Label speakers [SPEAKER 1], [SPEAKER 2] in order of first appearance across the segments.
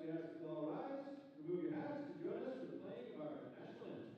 [SPEAKER 1] we ask you all rise, remove your hats to join us for the playing of our national anthem.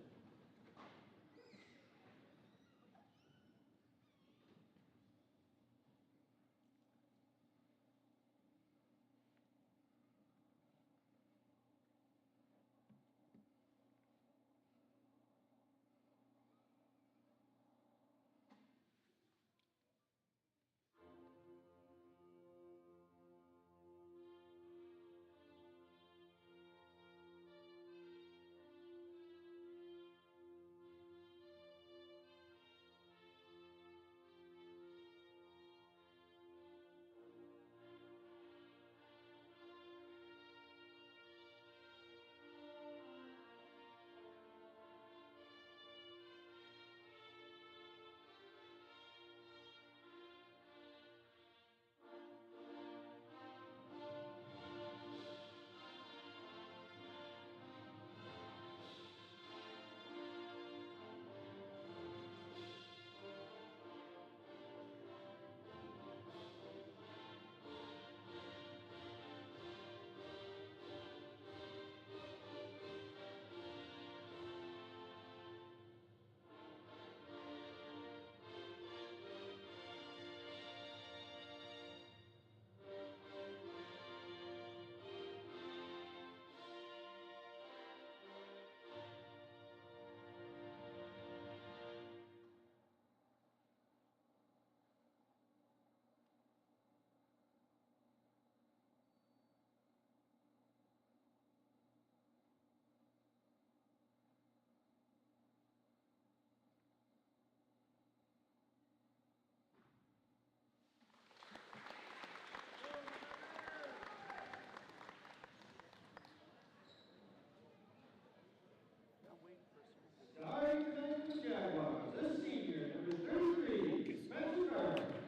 [SPEAKER 1] Starting tonight for the Jaguars, the senior, number 33, Spencer Burr.
[SPEAKER 2] Is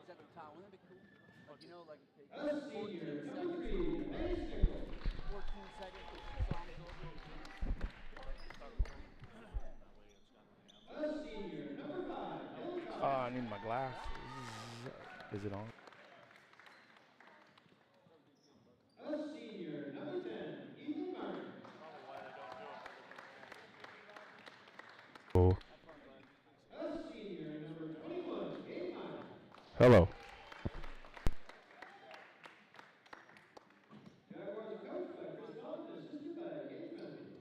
[SPEAKER 2] that the top? Wouldn't that be cool? Like, you know, like it takes
[SPEAKER 1] A senior,
[SPEAKER 2] 14
[SPEAKER 1] number
[SPEAKER 2] seconds.
[SPEAKER 1] 3, Lance Nichols.
[SPEAKER 2] 14 seconds to the song is over.
[SPEAKER 1] A senior, number 5, Dylan
[SPEAKER 3] I need my glasses. Is it on?
[SPEAKER 1] A senior, number 10, Ethan Martin.
[SPEAKER 3] Oh.
[SPEAKER 1] A senior, number 21, Gabe Meyer.
[SPEAKER 3] Hello.
[SPEAKER 1] Jaguars are coached by Chris Dalton, assisted by Gabe Melby.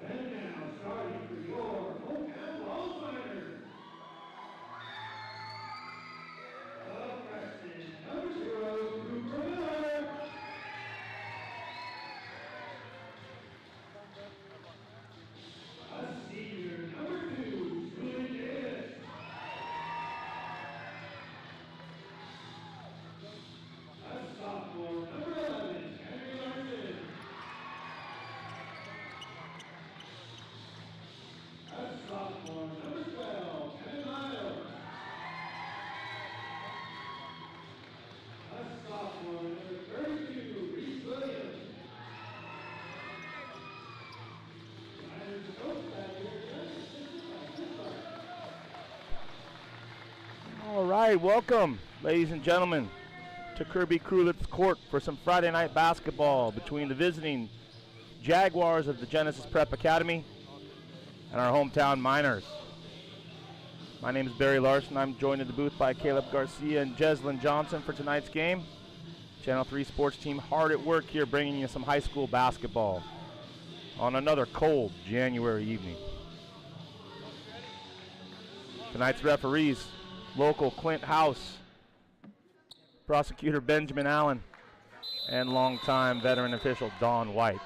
[SPEAKER 1] And now, starting for your hometown Wallace Miners. The freshman, number 0, Cooper Miller. A senior, number 2, Julian Davis. A sophomore, number 11, Henry Larson. A sophomore, number 12, Kevin Miles. A sophomore, number 32, Reese Williams. Miners are coached by Gary Young, assisted by Chris Clark.
[SPEAKER 3] All right, welcome, ladies and gentlemen, to Kirby Krulitz Court for some Friday night basketball between the visiting Jaguars of the Genesis Prep Academy and our hometown Miners. My name is Barry Larson. I'm joined in the booth by Caleb Garcia and Jeslyn Johnson for tonight's game. Channel 3 sports team hard at work here bringing you some high school basketball on another cold January evening. Tonight's referees, local Clint House, prosecutor Benjamin Allen, and longtime veteran official Don White.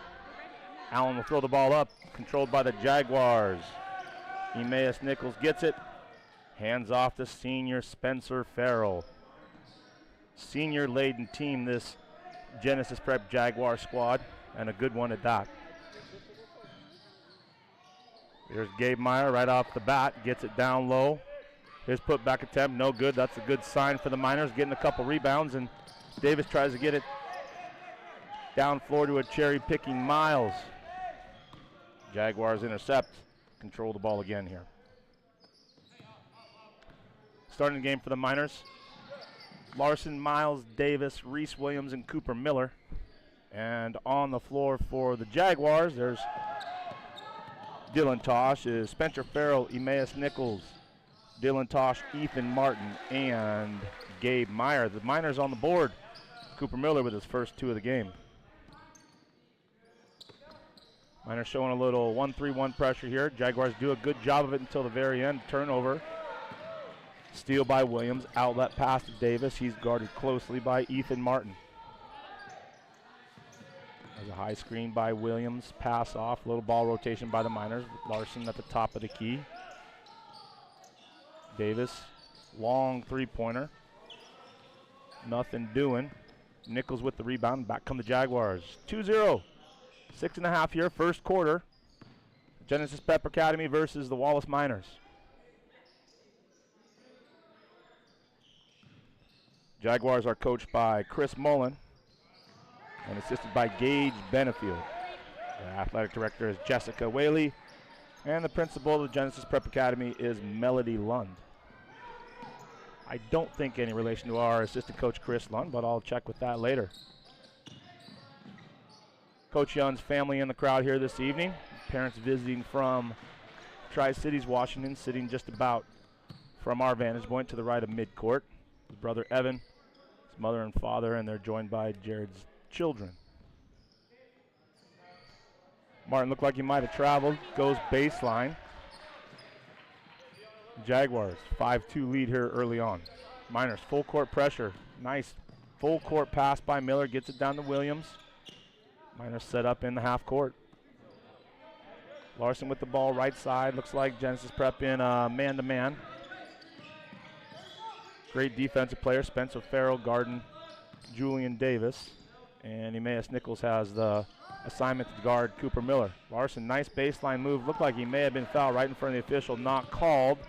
[SPEAKER 3] Allen will throw the ball up, controlled by the Jaguars. Emmaus Nichols gets it, hands off to senior Spencer Farrell. Senior-laden team, this Genesis Prep Jaguar squad, and a good one at that. Here's Gabe Meyer right off the bat, gets it down low, His putback attempt, no good. That's a good sign for the Miners, getting a couple rebounds, and Davis tries to get it down floor to a cherry-picking Miles. Jaguars intercept, control the ball again here. Starting the game for the Miners, Larson, Miles, Davis, Reese Williams, and Cooper Miller. And on the floor for the Jaguars, there's Dylan Tosh, is Spencer Farrell, Emmaus Nichols, Dylan Tosh, Ethan Martin, and Gabe Meyer. The Miners on the board. Cooper Miller with his first 2 of the game. Miners showing a little 1-3-1 pressure here. Jaguars do a good job of it until the very end. Turnover. Steal by Williams. Outlet pass to Davis. He's guarded closely by Ethan Martin. There's a high screen by Williams. Pass off. Little ball rotation by the Miners. Larson at the top of the key. Davis, long three-pointer. Nothing doing. Nichols with the rebound. Back come the Jaguars. 2-0. 6.5 here, first quarter. Genesis Prep Academy versus the Wallace Miners. Jaguars are coached by Chris Mullen and assisted by Gage Benefield. The athletic director is Jessica Whaley, and the principal of the Genesis Prep Academy is Melody Lund. I don't think any relation to our assistant coach Chris Lund, but I'll check with that later. Coach Young's family in the crowd here this evening. Parents visiting from Tri-Cities, Washington, sitting just about from our vantage point to the right of midcourt. His brother Evan, his mother and father, and they're joined by Jared's children. Martin looked like he might have traveled, goes baseline. Jaguars, 5-2 lead here early on. Miners, full court pressure. Nice full court pass by Miller, gets it down to Williams. Miners set up in the half court. Larson with the ball right side. Looks like Genesis Prep in man-to-man. Great defensive player, Spencer Farrell, Garden, Julian Davis. And Emmaus Nichols has the assignment to guard Cooper Miller. Larson, nice baseline move. Looked like he may have been fouled right in front of the official. Not called.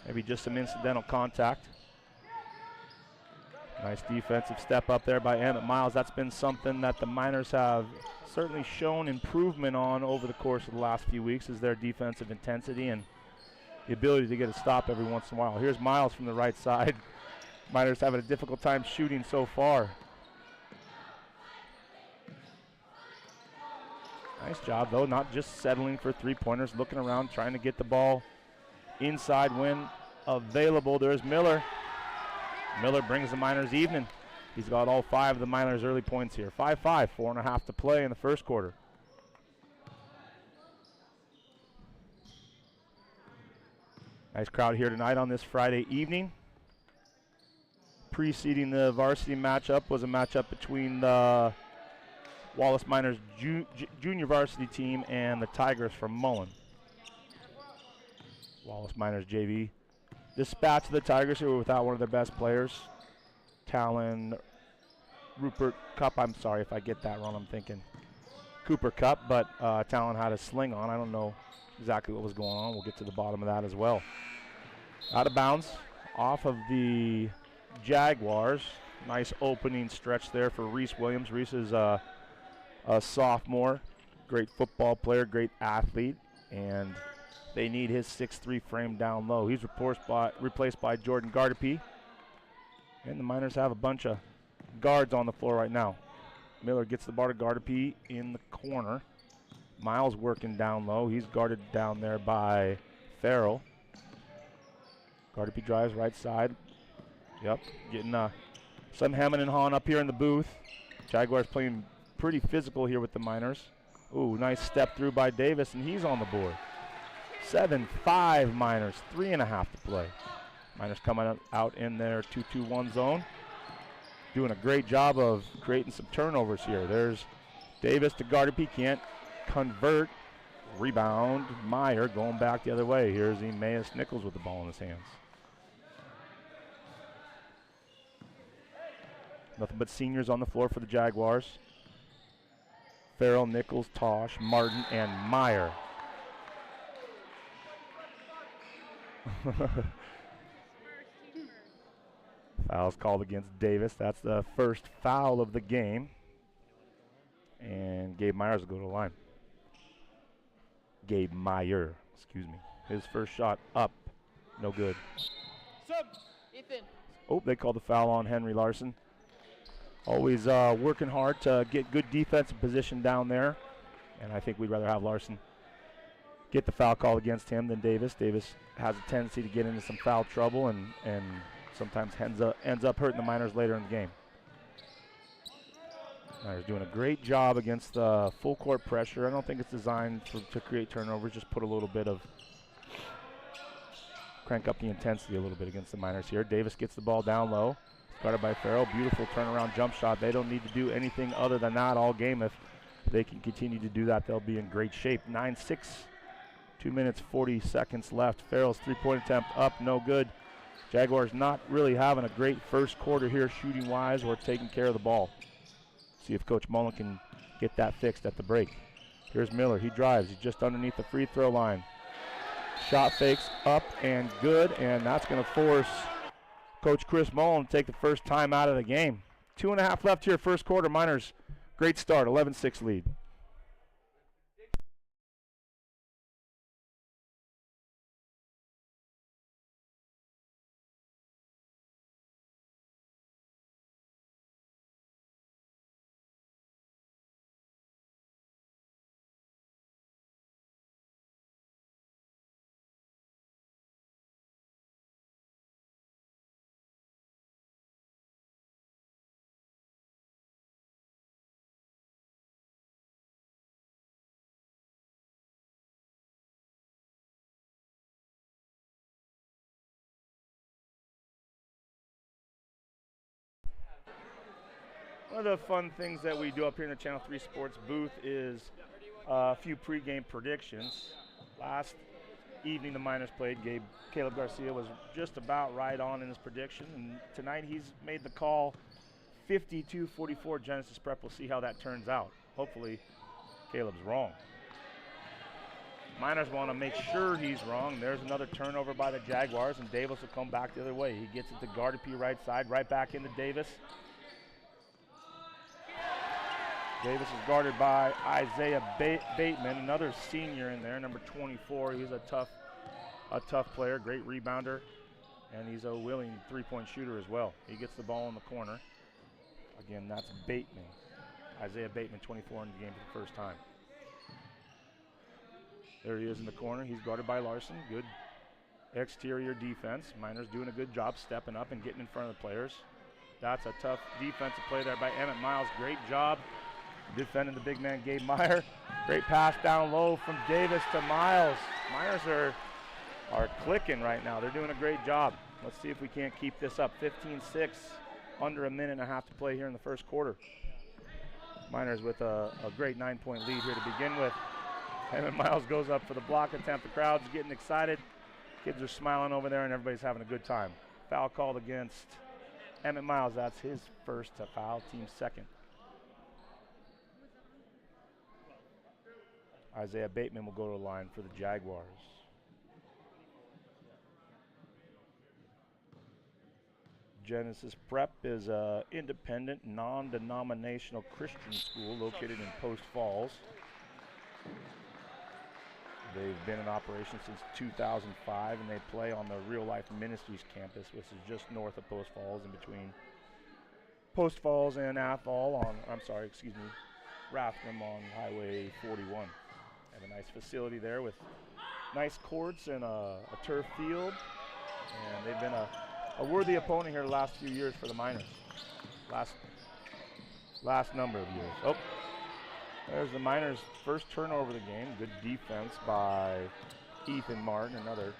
[SPEAKER 3] Maybe just some incidental contact. Nice defensive step up there by Emmett Miles. That's been something that the Miners have certainly shown improvement on over the course of the last few weeks, is their defensive intensity and the ability to get a stop every once in a while. Here's Miles from the right side. Miners having a difficult time shooting so far. Nice job, though, not just settling for three-pointers, looking around, trying to get the ball inside when available. There's Miller. Miller brings the Miners even. He's got all 5 of the Miners' early points here. 5-5, 4.5 to play in the first quarter. Nice crowd here tonight on this Friday evening. Preceding the varsity matchup was a matchup between the Wallace Miners junior varsity team and the Tigers from Mullen. Wallace Miners JV dispatched the Tigers, who were without one of their best players. Talon, Rupert Cup, I'm sorry if I get that wrong, I'm thinking Cooper Cup, but Talon had a sling on. I don't know exactly what was going on. We'll get to the bottom of that as well. Out of bounds, off of the Jaguars. Nice opening stretch there for Reese Williams. Reese is a sophomore, great football player, great athlete, and they need his 6'3" frame down low. He's replaced by Jordan Gardapi. And the Miners have a bunch of guards on the floor right now. Miller gets the ball to Gardapi in the corner. Miles working down low. He's guarded down there by Farrell. Gardapi drives right side. Yep, getting some hemming and hawing up here in the booth. Jaguars playing pretty physical here with the Miners. Ooh, nice step through by Davis, and he's on the board. 7-5 Miners, 3.5 to play. Miners coming out in their 2-2-1 zone. Doing a great job of creating some turnovers here. There's Davis to Gardapi, can't convert. Rebound, Meyer going back the other way. Here's Emmaus Nichols with the ball in his hands. Nothing but seniors on the floor for the Jaguars. Farrell, Nichols, Tosh, Martin, and Meyer. Foul's called against Davis. That's the first foul of the game. And Gabe Myers will go to the line. Gabe Meyer, excuse me. His first shot up, no good.
[SPEAKER 2] Ethan.
[SPEAKER 3] Oh, they called the foul on Henry Larson. Always working hard to get good defensive position down there. And I think we'd rather have Larson get the foul call against him than Davis. Davis has a tendency to get into some foul trouble and sometimes ends up hurting the Miners later in the game. Miners doing a great job against the full court pressure. I don't think it's designed to create turnovers, just put a little bit of, crank up the intensity a little bit against the Miners here. Davis gets the ball down low. Guarded by Farrell. Beautiful turnaround jump shot. They don't need to do anything other than that all game. If they can continue to do that, they'll be in great shape. 9-6, 2 minutes, 40 seconds left. Farrell's three-point attempt up, no good. Jaguars not really having a great first quarter here shooting-wise or taking care of the ball. See if Coach Mullen can get that fixed at the break. Here's Miller. He drives. He's just underneath the free throw line. Shot fakes up and good, and that's going to force Coach Chris Mullen to take the first time out of the game. 2.5 left here, first quarter. Miners, great start, 11-6 lead. One of the fun things that we do up here in the Channel 3 Sports booth is a few pregame predictions. Last evening the Miners played. Caleb Garcia was just about right on in his prediction, and tonight he's made the call 52-44 Genesis Prep. We'll see how that turns out. Hopefully Caleb's wrong. Miners want to make sure he's wrong. There's another turnover by the Jaguars, and Davis will come back the other way. He gets it to Gardapi right side, right back into Davis. Davis is guarded by Isaiah Bateman, another senior in there, number 24. He's a tough player, great rebounder, and he's a willing three-point shooter as well. He gets the ball in the corner. Again, that's Bateman. Isaiah Bateman, 24 in the game for the first time. There he is in the corner. He's guarded by Larson. Good exterior defense. Miners doing a good job stepping up and getting in front of the players. That's a tough defensive play there by Emmett Miles. Great job defending the big man, Gabe Meyer. Great pass down low from Davis to Miles. Miners are clicking right now. They're doing a great job. Let's see if we can't keep this up. 15-6, under a minute and a half to play here in the first quarter. Miners with a great 9-point lead here to begin with. Emmett Miles goes up for the block attempt. The crowd's getting excited. Kids are smiling over there, and everybody's having a good time. Foul called against Emmett Miles. That's his first to foul, team's second. Isaiah Bateman will go to the line for the Jaguars. Genesis Prep is an independent, non-denominational Christian school located in Post Falls. They've been in operation since 2005, and they play on the Real Life Ministries campus, which is just north of Post Falls, in between Post Falls and Rathrum on Highway 41. Have a nice facility there with nice courts and a turf field, and they've been a worthy opponent here the last few years for the Miners. Last number of years. Oh, there's the Miners' first turnover of the game. Good defense by Ethan Martin, another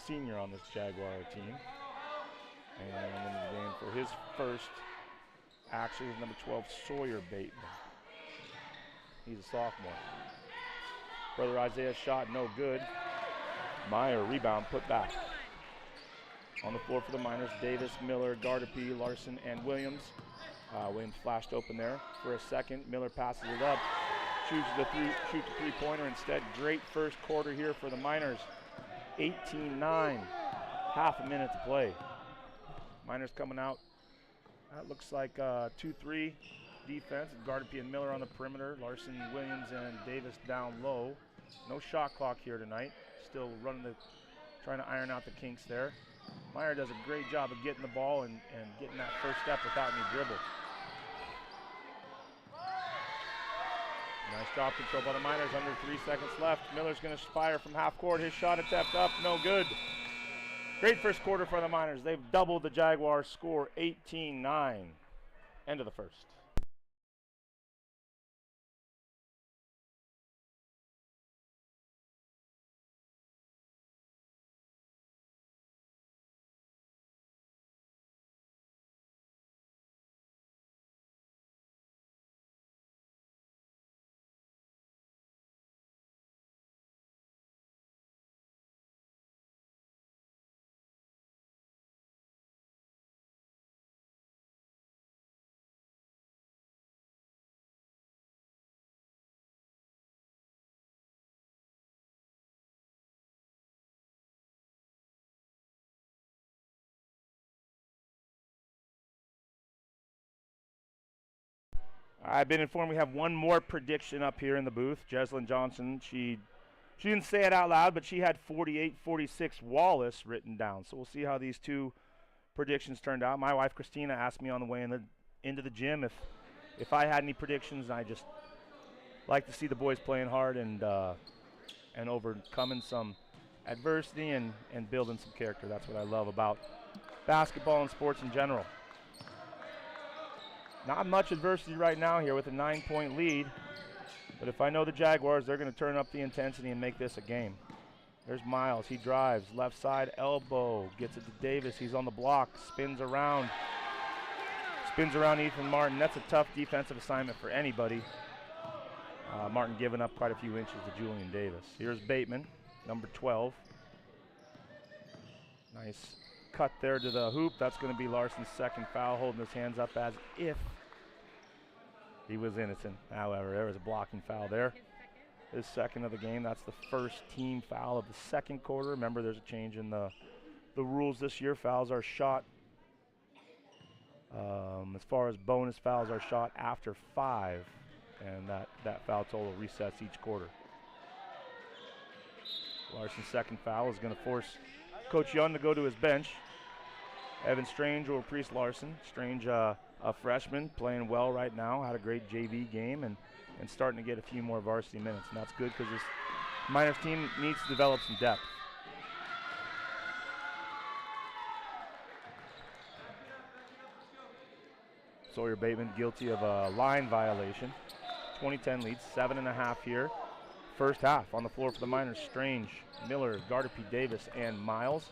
[SPEAKER 3] senior on this Jaguar team. And in the game for his first action is number 12, Sawyer Bateman. He's a sophomore. Brother Isaiah shot no good. Meyer rebound put back. On the floor for the Miners, Davis, Miller, Gardapi, Larson, and Williams. Williams flashed open there for a second. Miller passes it up. Shoots the three-pointer instead. Great first quarter here for the Miners. 18-9. Half a minute to play. Miners coming out. That looks like 2-3 defense. Gardapi and Miller on the perimeter. Larson, Williams, and Davis down low. No shot clock here tonight. Still trying to iron out the kinks there. Meyer does a great job of getting the ball and getting that first step without any dribble. Nice drop control by the Miners, under 3 seconds left. Miller's going to fire from half court. His shot attempt up, no good. Great first quarter for the Miners. They've doubled the Jaguars' score, 18-9. End of the first. I've been informed we have one more prediction up here in the booth. Jeslyn Johnson, she didn't say it out loud, but she had 48-46 Wallace written down. So we'll see how these two predictions turned out. My wife Christina asked me on the way into the gym if I had any predictions, and I just like to see the boys playing hard and overcoming some adversity and building some character. That's what I love about basketball and sports in general. Not much adversity right now here with a 9-point lead, but if I know the Jaguars, they're going to turn up the intensity and make this a game. There's Miles. He drives. Left side elbow. Gets it to Davis. He's on the block. Spins around. Spins around Ethan Martin. That's a tough defensive assignment for anybody. Martin giving up quite a few inches to Julian Davis. Here's Bateman, number 12. Nice cut there to the hoop. That's going to be Larson's second foul, holding his hands up as if he was innocent. However, there was a blocking foul there. His second of the game. That's the first team foul of the second quarter. Remember, there's a change in the rules this year. Fouls are shot. As far as bonus fouls are shot after 5, and that foul total resets each quarter. Larson's second foul is going to force Coach Young to go to his bench. Evan Strange will replace Larson. Strange, a freshman, playing well right now. Had a great JV game and starting to get a few more varsity minutes. And that's good because this Miners team needs to develop some depth. Sawyer Bateman guilty of a line violation. 2010 lead, 7.5 here. First half on the floor for the Miners. Strange, Miller, Gardapi, Davis, and Miles.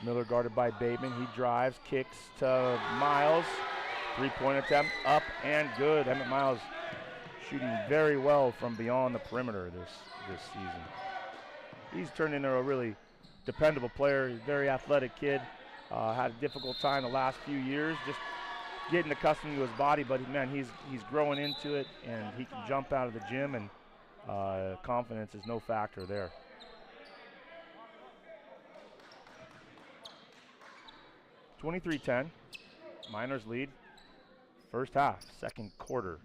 [SPEAKER 3] Miller guarded by Bateman. He drives, kicks to Miles. 3-point attempt, up and good. Emmett Miles shooting very well from beyond the perimeter this season. He's turned into a really dependable player. He's a very athletic kid. Had a difficult time the last few years just getting accustomed to his body, but man, he's growing into it, and he can jump out of the gym, and confidence is no factor there. (23-10), Miners lead. First half, second quarter.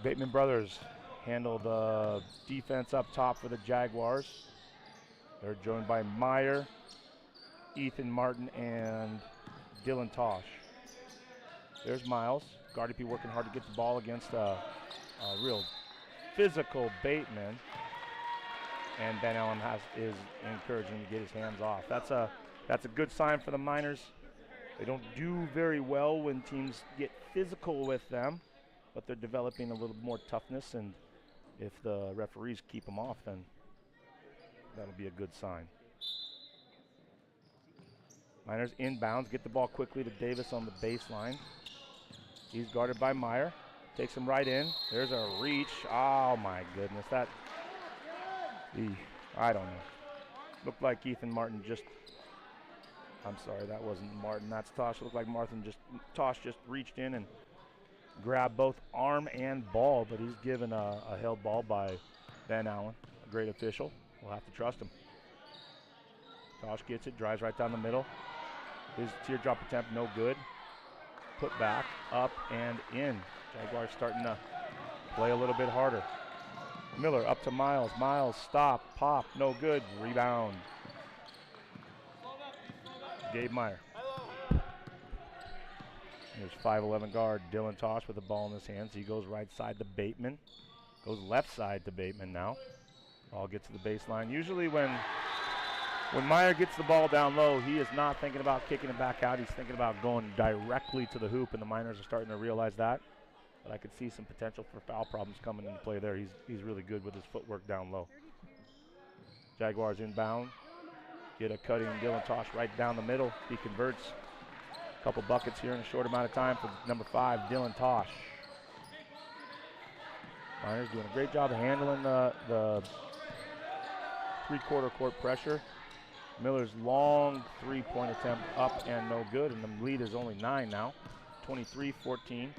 [SPEAKER 3] Bateman brothers handle the defense up top for the Jaguars. They're joined by Meyer, Ethan Martin, and Dylan Tosh. There's Miles. Gardapi working hard to get the ball against a real physical Bateman. And Ben Allen is encouraging to get his hands off. That's a good sign for the Miners. They don't do very well when teams get physical with them, but they're developing a little more toughness, and if the referees keep them off, then that'll be a good sign. Miners inbounds, get the ball quickly to Davis on the baseline. He's guarded by Meyer. Takes him right in. There's a reach. Oh my goodness, I don't know. Looked like Ethan Martin I'm sorry, that wasn't Martin, that's Tosh. Looked like Tosh just reached in and grabbed both arm and ball, but he's given a held ball by Van Allen, a great official. We'll have to trust him. Tosh gets it, drives right down the middle. His teardrop attempt, no good. Put back, up, and in. Jaguars starting to play a little bit harder. Miller up to Miles. Miles, stop, pop, no good. Rebound. Gabe Meyer. Here's 5'11" guard Dylan Tosh with the ball in his hands. He goes right side to Bateman. Goes left side to Bateman now. Ball gets to the baseline. Usually when Meyer gets the ball down low, he is not thinking about kicking it back out. He's thinking about going directly to the hoop, and the Miners are starting to realize that. But I could see some potential for foul problems coming into play there. He's really good with his footwork down low. Jaguars inbound. Get a cutting Dylan Tosh right down the middle. He converts. A couple buckets here in a short amount of time for number 5, Dylan Tosh. Miners doing a great job of handling the three-quarter court pressure. Miller's long three-point attempt up and no good, and the lead is only 9 now. 23-14.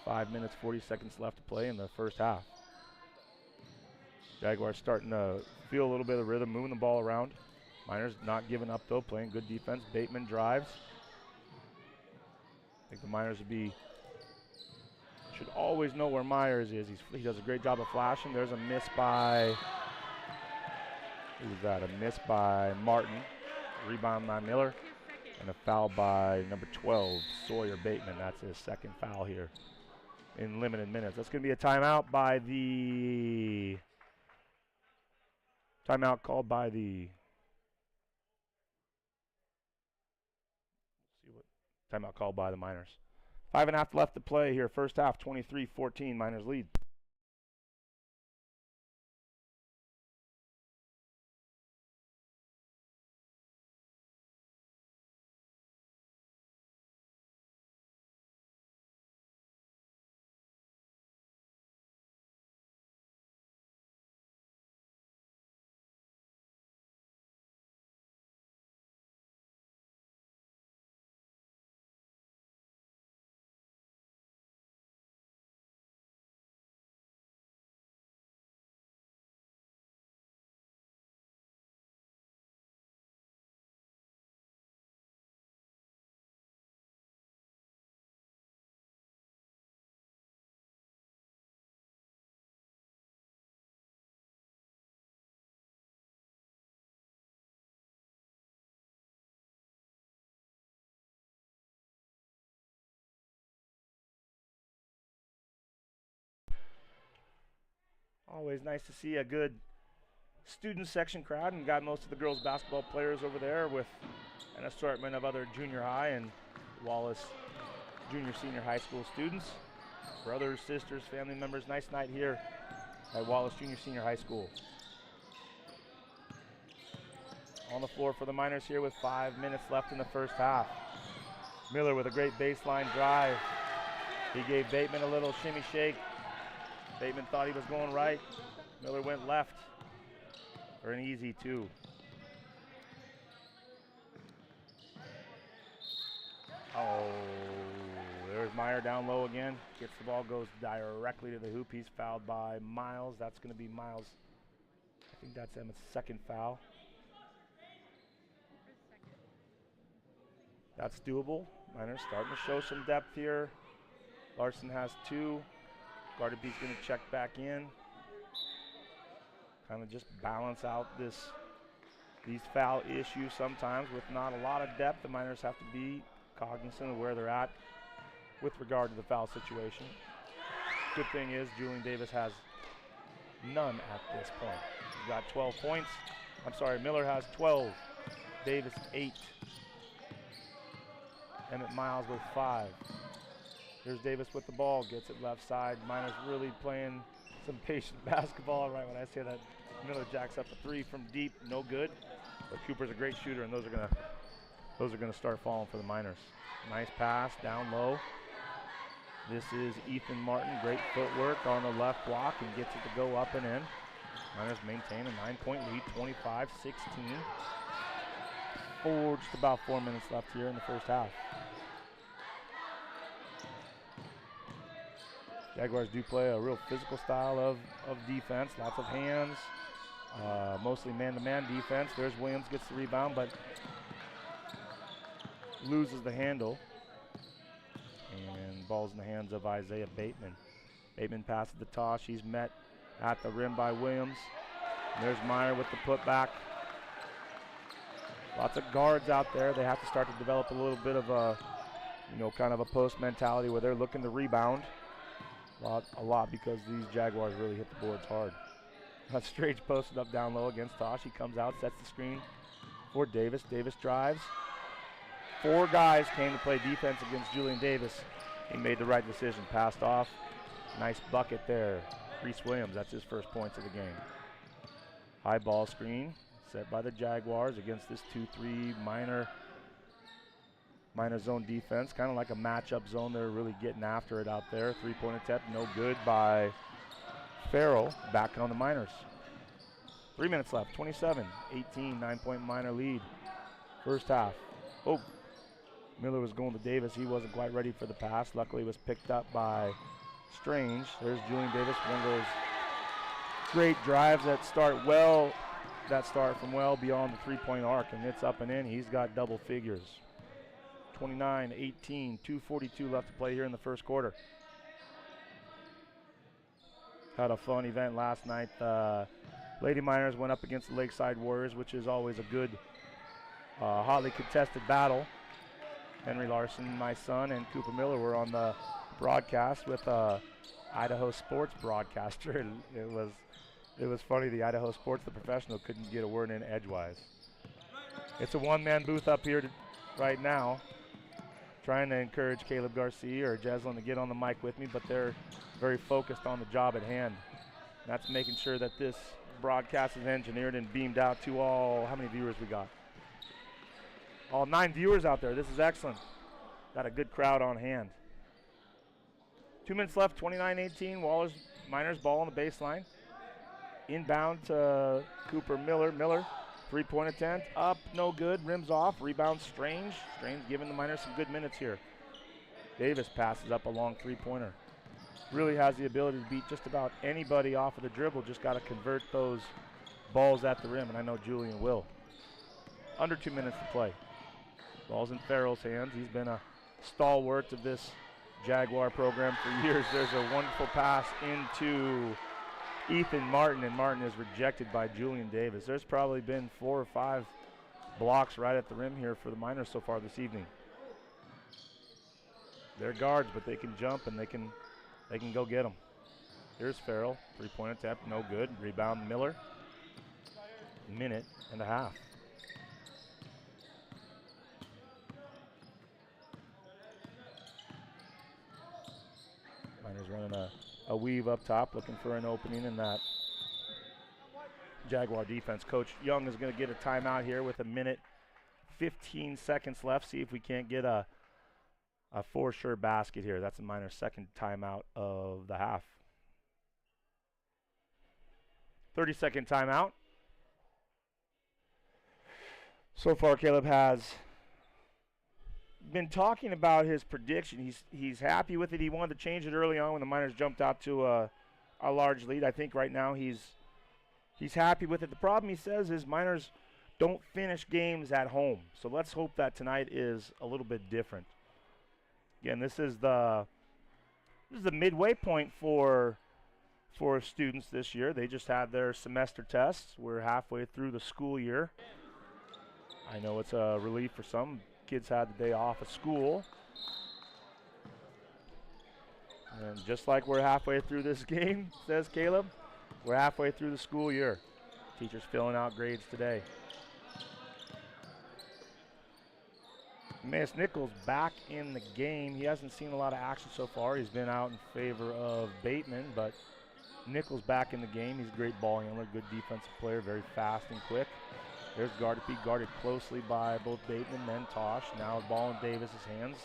[SPEAKER 3] 5 minutes, 40 seconds left to play in the first half. Jaguars starting to feel a little bit of rhythm, moving the ball around. Miners not giving up though, playing good defense. Bateman drives. I think the Miners should always know where Myers is. He does a great job of flashing. There's a miss by, who's that? A miss by Martin. Rebound by Miller. And a foul by number 12, Sawyer Bateman. That's his second foul here in limited minutes. That's going to be a timeout by the, called by the, timeout called by the Miners. 5.5 left to play here. First half, 23-14, Miners lead. Always nice to see a good student section crowd, and got most of the girls basketball players over there with an assortment of other junior high and Wallace junior senior high school students, brothers, sisters, family members. Nice night here at Wallace Junior Senior High School. On the floor for the Miners here with 5 minutes left in the first half. Miller with a great baseline drive. He gave Bateman a little shimmy shake. Bateman thought he was going right. Miller went left for an easy 2. Oh, there's Meyer down low again. Gets the ball, goes directly to the hoop. He's fouled by Miles. That's going to be Miles. I think that's Emmett's second foul. That's doable. Miners starting to show some depth here. Larson has 2. Guarded B's going to check back in. Kind of just balance out these foul issues sometimes with not a lot of depth. The Miners have to be cognizant of where they're at with regard to the foul situation. Good thing is Julian Davis has none at this point. He's got 12 points. I'm sorry, Miller has 12. Davis 8. Emmett Miles with 5. Here's Davis with the ball, gets it left side. Miners really playing some patient basketball. Right when I say that, Miller jacks up a 3 from deep, no good. But Cooper's a great shooter, and those are gonna start falling for the Miners. Nice pass down low. This is Ethan Martin, great footwork on the left block and gets it to go up and in. Miners maintain a 9-point lead, 25-16. Just about 4 minutes left here in the first half. Jaguars do play a real physical style of defense. Lots of hands, Mostly man-to-man defense. There's Williams, gets the rebound, but loses the handle. And ball's in the hands of Isaiah Bateman. Bateman passes to Tosh. He's met at the rim by Williams. And there's Meyer with the putback. Lots of guards out there. They have to start to develop a little bit of a, kind of a post mentality where they're looking to rebound a lot because these Jaguars really hit the boards hard. Strange posted up down low against Tosh. He comes out, sets the screen for Davis. Davis drives. 4 guys came to play defense against Julian Davis. He made the right decision, passed off. Nice bucket there. Reese Williams, that's his first points of the game. High ball screen set by the Jaguars against this 2-3 minor zone defense. Kind of like a matchup zone. They're really getting after it out there. 3-point attempt, no good by Farrell. Back on the Miners. 3 minutes left, 27-18, 9-point Miner lead. First half. Oh, Miller was going to Davis. He wasn't quite ready for the pass. Luckily, it was picked up by Strange. There's Julian Davis, one of those great drives that start from well beyond the 3-point arc, and it's up and in. He's got double figures. 29-18, 2:42 left to play here in the first quarter. Had a fun event last night. Lady Miners went up against the Lakeside Warriors, which is always a good, hotly contested battle. Henry Larson, my son, and Cooper Miller were on the broadcast with Idaho Sports broadcaster. And it was funny. The Idaho Sports, the professional, couldn't get a word in edgewise. It's a one-man booth up here right now. Trying to encourage Caleb Garcia or Jeslyn to get on the mic with me, but they're very focused on the job at hand. That's making sure that this broadcast is engineered and beamed out to all, how many viewers we got? All 9 viewers out there. This is excellent. Got a good crowd on hand. 2 minutes left, 29-18. Wallace Miners ball on the baseline. Inbound to Cooper Miller. Miller, 3-point attempt. Up, no good. Rims off. Rebound Strange. Strange giving the Miners some good minutes here. Davis passes up a long 3-pointer. Really has the ability to beat just about anybody off of the dribble. Just got to convert those balls at the rim, and I know Julian will. Under 2 minutes to play. Ball's in Farrell's hands. He's been a stalwart of this Jaguar program for years. There's a wonderful pass into Ethan Martin, and Martin is rejected by Julian Davis. There's probably been 4 or 5 blocks right at the rim here for the Miners so far this evening. They're guards, but they can jump and they can go get them. Here's Farrell, 3-point attempt, no good. Rebound Miller. Minute and a half. Miners running a weave up top, looking for an opening in that Jaguar defense. Coach Young is going to get a timeout here with 1:15 seconds left. See if we can't get a for sure basket here. That's the Miners' second timeout of the half. 30-second timeout. So far, Caleb has been talking about his prediction. He's happy with it. He wanted to change it early on when the Miners jumped out to a large lead. I think right now he's happy with it. The problem, he says, is Miners don't finish games at home. So let's hope that tonight is a little bit different. Again, this is the midway point for students this year. They just had their semester tests. We're halfway through the school year. I know it's a relief for some. Kids had the day off of school. And just like we're halfway through this game, says Caleb, we're halfway through the school year. Teachers filling out grades today. Emmaus Nichols back in the game. He hasn't seen a lot of action so far. He's been out in favor of Bateman, but Nichols back in the game. He's a great ball handler, good defensive player, very fast and quick. There's Gardapi, guarded closely by both Bateman and Tosh. Now the ball in Davis's hands.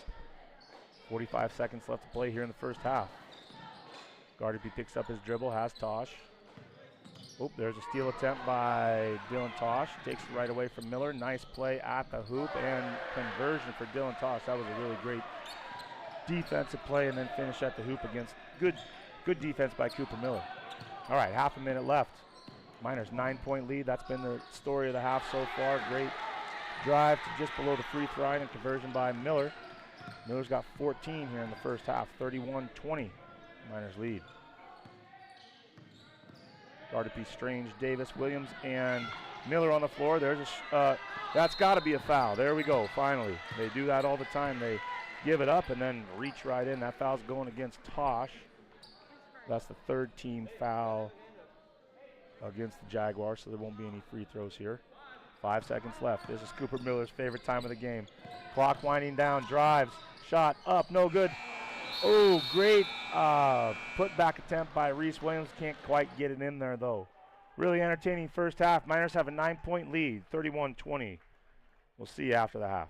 [SPEAKER 3] 45 seconds left to play here in the first half. Gardapi picks up his dribble, has Tosh. Oh, there's a steal attempt by Dylan Tosh. Takes it right away from Miller. Nice play at the hoop and conversion for Dylan Tosh. That was a really great defensive play, and then finish at the hoop against good defense by Cooper Miller. All right, half a minute left. Miners 9-point lead. That's been the story of the half so far. Great drive to just below the free throw line and conversion by Miller. Miller's got 14 here in the first half. 31-20. Miners lead. Guarded be Strange, Davis, Williams, and Miller on the floor. There's that's got to be a foul. There we go, finally. They do that all the time. They give it up and then reach right in. That foul's going against Tosh. That's the third team foul against the Jaguars, so there won't be any free throws here. 5 seconds left. This is Cooper Miller's favorite time of the game. Clock winding down, drives, shot up, no good. Oh, great put back attempt by Reese Williams. Can't quite get it in there though. Really entertaining first half. Miners have a 9-point lead, 31-20. We'll see you after the half.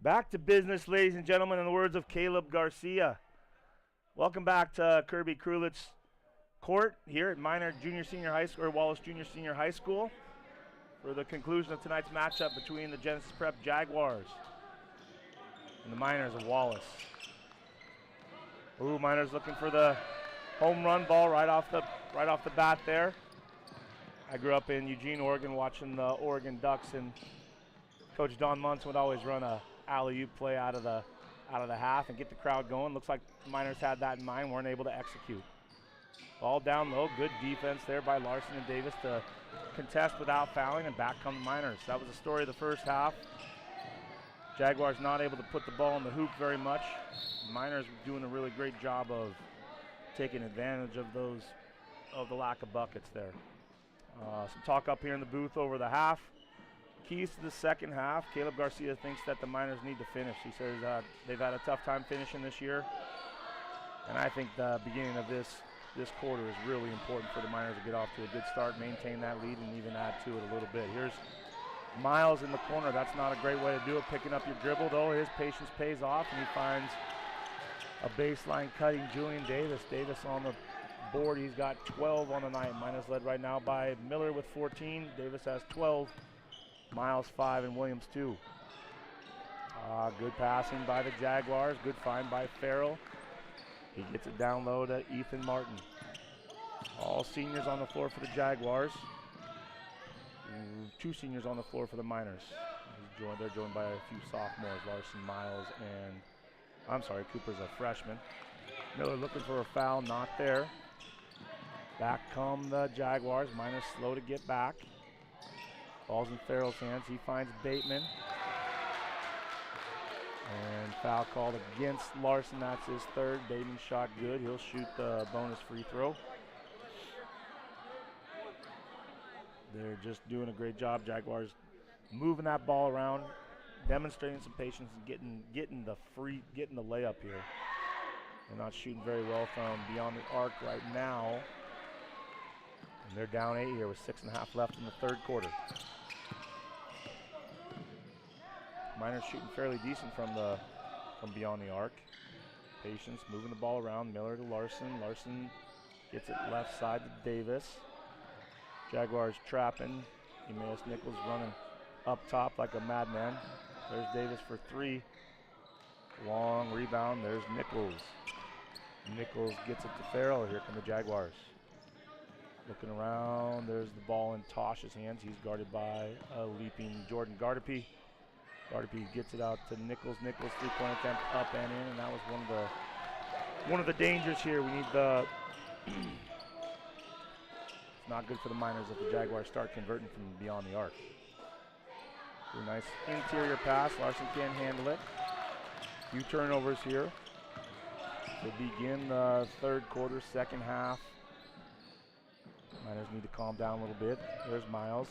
[SPEAKER 3] Back to business, ladies and gentlemen, in the words of Caleb Garcia. Welcome back to Kirby Krulitz Court here at Minor Junior Senior High School, or Wallace Junior Senior High School, for the conclusion of tonight's matchup between the Genesis Prep Jaguars and the Miners of Wallace. Ooh, Miners looking for the home run ball right off the bat there. I grew up in Eugene, Oregon, watching the Oregon Ducks, and Coach Don Munson would always run a alley-oop play out of the half and get the crowd going. Looks like the Miners had that in mind, weren't able to execute. Ball down low, good defense there by Larson and Davis to contest without fouling, and back come the Miners. That was the story of the first half. Jaguars not able to put the ball in the hoop very much. Miners doing a really great job of taking advantage of the lack of buckets there. Some talk up here in the booth over the half. Keys to the second half, Caleb Garcia thinks that the Miners need to finish. He says they've had a tough time finishing this year, and I think the beginning of this quarter is really important for the Miners to get off to a good start, maintain that lead, and even add to it a little bit. Here's Miles in the corner. That's not a great way to do it, picking up your dribble, though. His patience pays off, and he finds a baseline cutting Julian Davis. Davis on the board, he's got 12 on the night. Miners led right now by Miller with 14. Davis has 12. Miles 5 and Williams 2. Good passing by the Jaguars. Good find by Farrell. He gets it down low to Ethan Martin. All seniors on the floor for the Jaguars. 2 seniors on the floor for the Miners. They're joined by a few sophomores, Larson, Miles, and Cooper's a freshman. Miller looking for a foul, not there. Back come the Jaguars. Miners slow to get back. Ball's in Farrell's hands. He finds Bateman. And foul called against Larson. That's his third. Bateman shot good. He'll shoot the bonus free throw. They're just doing a great job, Jaguars, moving that ball around, demonstrating some patience, and getting the layup here. They're not shooting very well from beyond the arc right now. And they're down 8 here with 6.5 left in the third quarter. Miners shooting fairly decent from beyond the arc. Patience, moving the ball around. Miller to Larson. Larson gets it left side to Davis. Jaguars trapping. Emmaus Nichols running up top like a madman. There's Davis for 3. Long rebound. There's Nichols. Nichols gets it to Farrell. Here come the Jaguars. Looking around. There's the ball in Tosh's hands. He's guarded by a leaping Jordan Gardapi. Gardapi gets it out to Nichols. Nichols 3-point attempt up and in, and that was one of the dangers here. We need the it's not good for the Miners if the Jaguars start converting from beyond the arc. A nice interior pass. Larson can't handle it. Few turnovers here to begin the third quarter, second half. Miners need to calm down a little bit. There's Miles.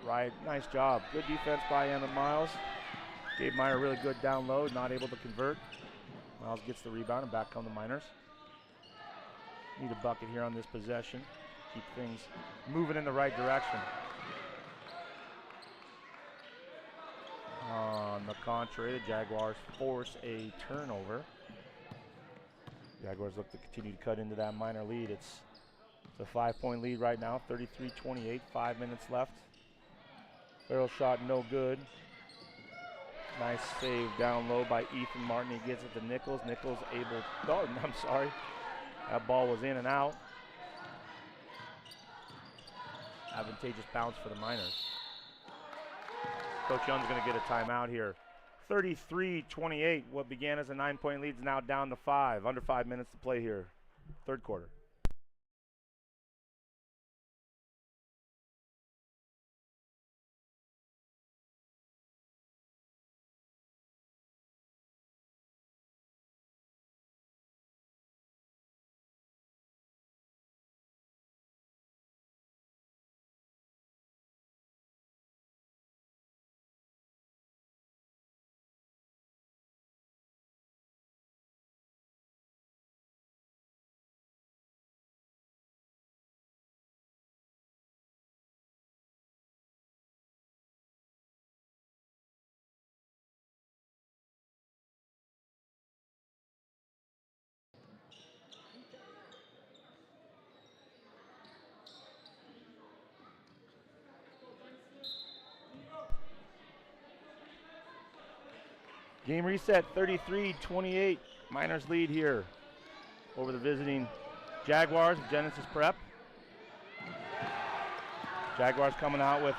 [SPEAKER 3] Right, nice job. Good defense by Emmett Miles. Gave Miner really good down low, not able to convert. Miles gets the rebound, and back come the Miners. Need a bucket here on this possession. Keep things moving in the right direction. On the contrary, the Jaguars force a turnover. Jaguars look to continue to cut into that Miner lead. It's a 5-point lead right now, 33-28, 5 minutes left. Farrell shot no good. Nice save down low by Ethan Martin. He gets it to Nichols. Nichols that ball was in and out. Advantageous bounce for the Miners. Coach Young's going to get a timeout here. 33-28. What began as a 9-point lead is now down to 5. Under 5 minutes to play here. Third quarter. Game reset, 33-28. Miners lead here over the visiting Jaguars of Genesis Prep. Jaguars coming out with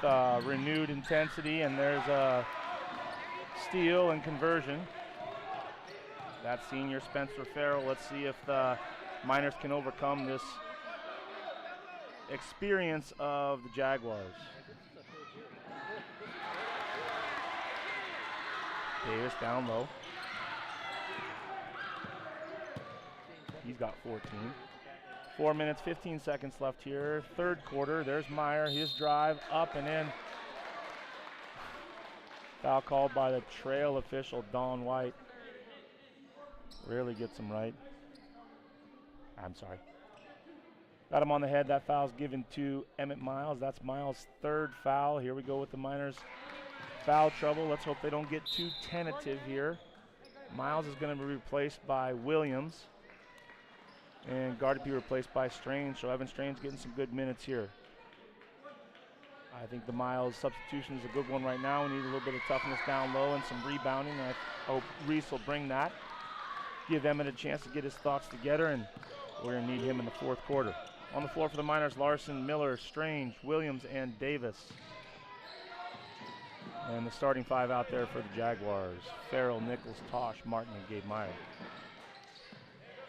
[SPEAKER 3] renewed intensity, and there's a steal and conversion. That's senior Spencer Farrell. Let's see if the Miners can overcome this experience of the Jaguars. Davis down low. He's got 14. 4 minutes, 15 seconds left here. Third quarter, there's Meyer, his drive up and in. Foul called by the trail official, Don White. Rarely gets him right. I'm sorry. Got him on the head. That foul's given to Emmett Miles. That's Miles' third foul. Here we go with the Miners' foul trouble. Let's hope they don't get too tentative here. Miles is going to be replaced by Williams. And guard to be replaced by Strange. So Evan Strange getting some good minutes here. I think the Miles substitution is a good one right now. We need a little bit of toughness down low and some rebounding. I hope Reese will bring that. Give Emmett a chance to get his thoughts together, and we're going to need him in the fourth quarter. On the floor for the Miners, Larson, Miller, Strange, Williams, and Davis. And the starting five out there for the Jaguars: Farrell, Nichols, Tosh, Martin, and Gabe Meyer.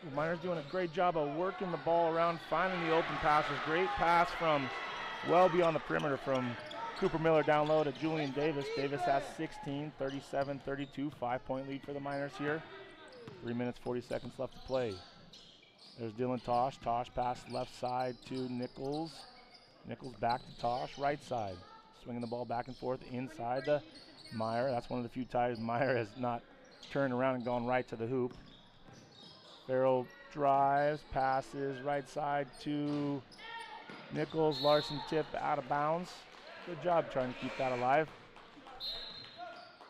[SPEAKER 3] The Miners doing a great job of working the ball around, finding the open passes. Great pass from well beyond the perimeter from Cooper Miller down low to Julian Davis. Davis has 16, 37-32, 5-point lead for the Miners here. 3 minutes, 40 seconds left to play. There's Dylan Tosh. Tosh pass left side to Nichols. Nichols back to Tosh, right side. Swinging the ball back and forth inside to Meyer. That's one of the few times Meyer has not turned around and gone right to the hoop. Farrell drives, passes right side to Nichols. Larson tip out of bounds. Good job trying to keep that alive.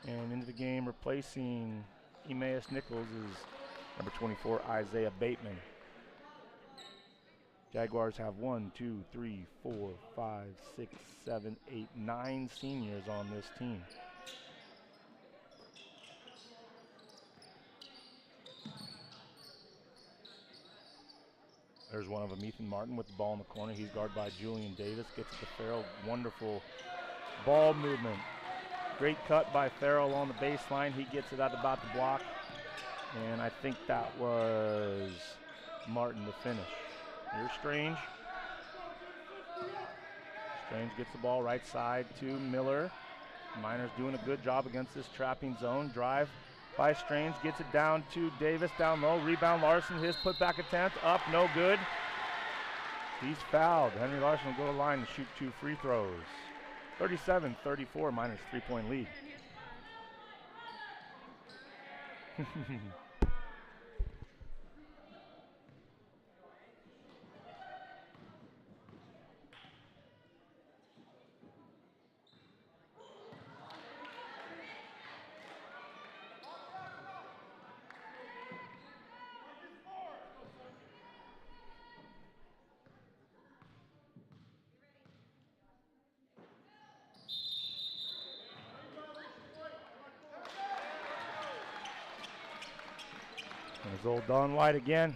[SPEAKER 3] And into the game replacing Emmaus Nichols is number 24, Isaiah Bateman. Jaguars have 1, 2, 3, 4, 5, 6, 7, 8, 9 seniors on this team. There's one of them, Ethan Martin, with the ball in the corner. He's guarded by Julian Davis. Gets it to Farrell. Wonderful ball movement. Great cut by Farrell on the baseline. He gets it at about the block. And I think that was Martin to finish. Here's Strange. Strange gets the ball right side to Miller. Miners doing a good job against this trapping zone. Drive by Strange, gets it down to Davis down low. Rebound Larson, his putback attempt up, no good. He's fouled. Henry Larson will go to the line to shoot 2 free throws. 37-34, Miners 3-point lead. There's old Don White again.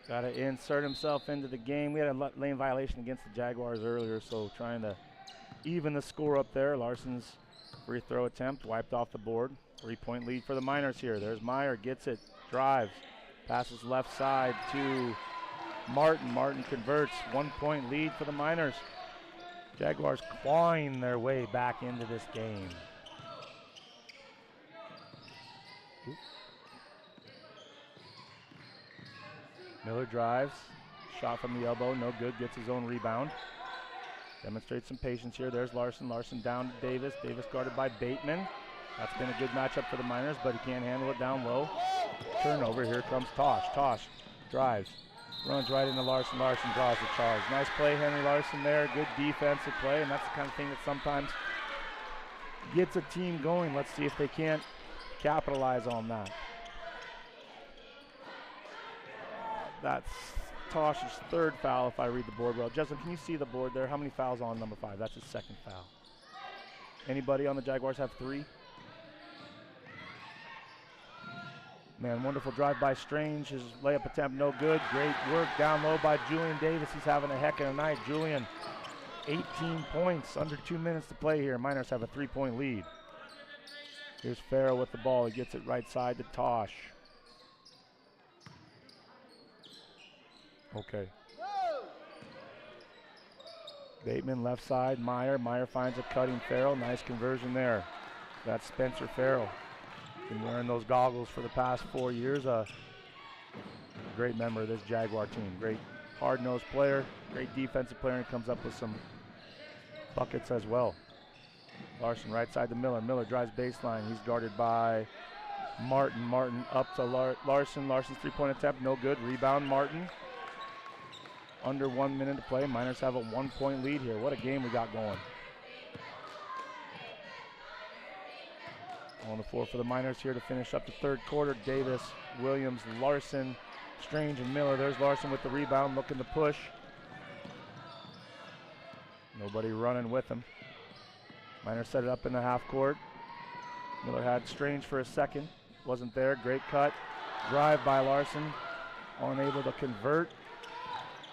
[SPEAKER 3] Got to insert himself into the game. We had a lane violation against the Jaguars earlier, so trying to even the score up there. Larson's free throw attempt wiped off the board. 3-point lead for the Miners here. There's Meyer, gets it, drives, passes left side to Martin. Martin converts. 1-point lead for the Miners. Jaguars clawing their way back into this game. Miller drives, shot from the elbow, no good, gets his own rebound. Demonstrates some patience here. There's Larson. Larson down to Davis. Davis guarded by Bateman. That's been a good matchup for the Miners, but he can't handle it down low. Turnover, here comes Tosh. Tosh drives, runs right into Larson. Larson draws the charge. Nice play, Henry Larson there. Good defensive play, and that's the kind of thing that sometimes gets a team going. Let's see if they can't capitalize on that. That's Tosh's third foul if I read the board well. Justin, can you see the board there? How many fouls on number 5? That's his second foul. Anybody on the Jaguars have 3? Man, wonderful drive by Strange. His layup attempt no good. Great work down low by Julian Davis. He's having a heck of a night. Julian, 18 points, under 2 minutes to play here. Miners have a 3-point lead. Here's Farrell with the ball. He gets it right side to Tosh. Okay. Bateman left side, Meyer. Meyer finds a cutting Farrell. Nice conversion there. That's Spencer Farrell. Been wearing those goggles for the past 4 years. A great member of this Jaguar team. Great hard-nosed player, great defensive player, and comes up with some buckets as well. Larson right side to Miller. Miller drives baseline. He's guarded by Martin. Martin up to Larson. Larson's three-point attempt, no good. Rebound, Martin. Under 1 minute to play. Miners have a 1-point lead here. What a game we got going. On the floor for the Miners here to finish up the third quarter. Davis, Williams, Larson, Strange, and Miller. There's Larson with the rebound, looking to push. Nobody running with him. Miners set it up in the half court. Miller had Strange for a second. Wasn't there. Great cut. Drive by Larson. Unable to convert.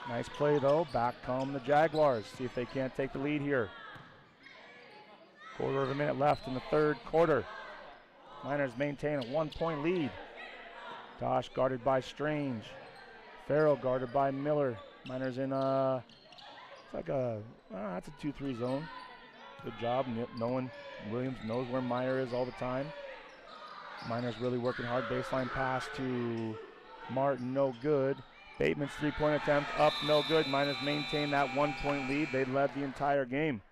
[SPEAKER 3] Nice play though. Back come the Jaguars. See if they can't take the lead here. Quarter of a minute left in the third quarter. Miners maintain a 1-point lead. Tosh guarded by Strange. Farrell guarded by Miller. Miners in it's like that's a 2-3 zone. Good job. Williams knows where Meyer is all the time. Miners really working hard. Baseline pass to Martin, no good. Bateman's three-point attempt up, no good. Miners maintain that 1-point lead. They led the entire game.